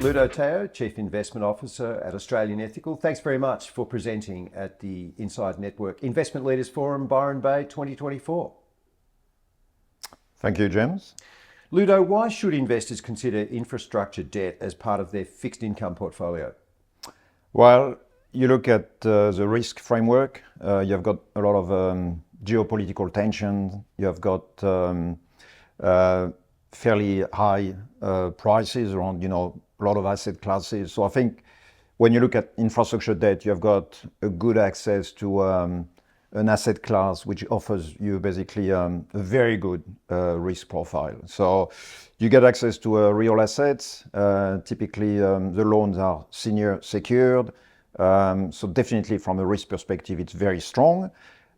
Ludovic Theau, Chief Investment Officer at Australian Ethical. Thanks very much for presenting at the Inside Network Investment Leaders Forum, Byron Bay 2024. Thank you, James. Ludo, why should investors consider infrastructure debt as part of their fixed income portfolio? Well, you look at the risk framework, you've got a lot of geopolitical tension, you've got fairly high prices around, a lot of asset classes. So I think when you look at infrastructure debt, you've got a good access to an asset class which offers you basically a very good risk profile. So you get access to real assets. Typically, the loans are senior secured. So definitely from a risk perspective, it's very strong.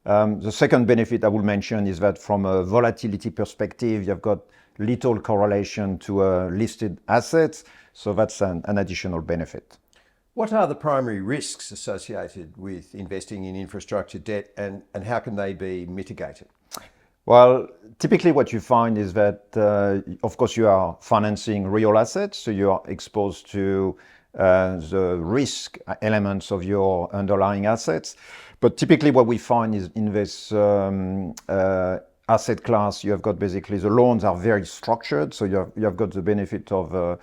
The second benefit I will mention is that from a volatility perspective, you've got little correlation to listed assets. So that's an additional benefit. What are the primary risks associated with investing in infrastructure debt and how can they be mitigated? Well, typically what you find is that, of course, you are financing real assets, so you are exposed to the risk elements of your underlying assets. But typically what we find is in this asset class, you have got basically the loans are very structured, so you have got the benefit of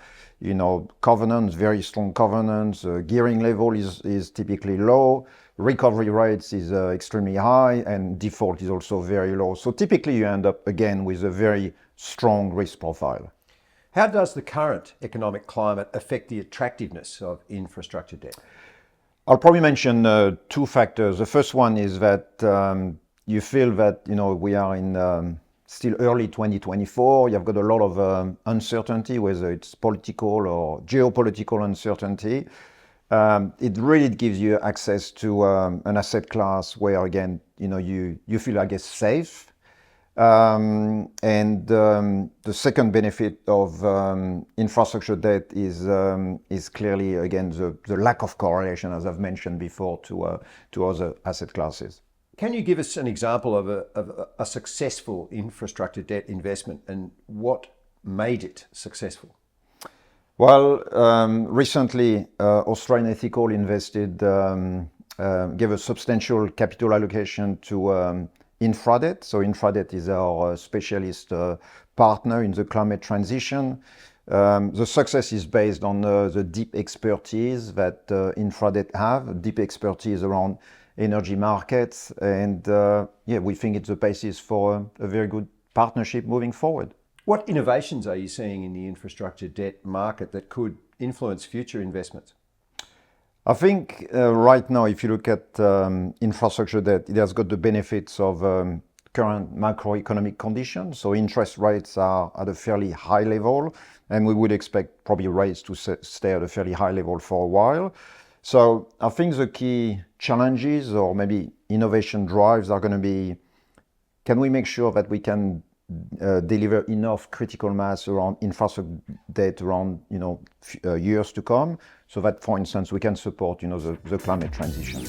covenants, very strong covenants. Gearing level is typically low. Recovery rates is extremely high, and default is also very low. So typically you end up again with a very strong risk profile. How does the current economic climate affect the attractiveness of infrastructure debt? I'll probably mention two factors. The first one is that you feel that we are in still early 2024. You've got a lot of uncertainty, whether it's political or geopolitical uncertainty. It really gives you access to an asset class where, again, you feel, I guess, safe. And the second benefit of infrastructure debt is clearly, again, the lack of correlation, as I've mentioned before, to other asset classes. Can you give us an example of a successful infrastructure debt investment and what made it successful? Well, recently, Australian Ethical invested, gave a substantial capital allocation to INFradebt. So INFradebt is our specialist partner in the climate transition. The success is based on the deep expertise that INFradebt have, deep expertise around energy markets, and we think it's the basis for a very good partnership moving forward. What innovations are you seeing in the infrastructure debt market that could influence future investments? I think right now, if you look at infrastructure debt, it has got the benefits of current macroeconomic conditions. So interest rates are at a fairly high level, and we would expect probably rates to stay at a fairly high level for a while. So I think the key challenges or maybe innovation drives are going to be, can we make sure that we can deliver enough critical mass around infrastructure debt around years to come, so that, for instance, we can support the climate transition.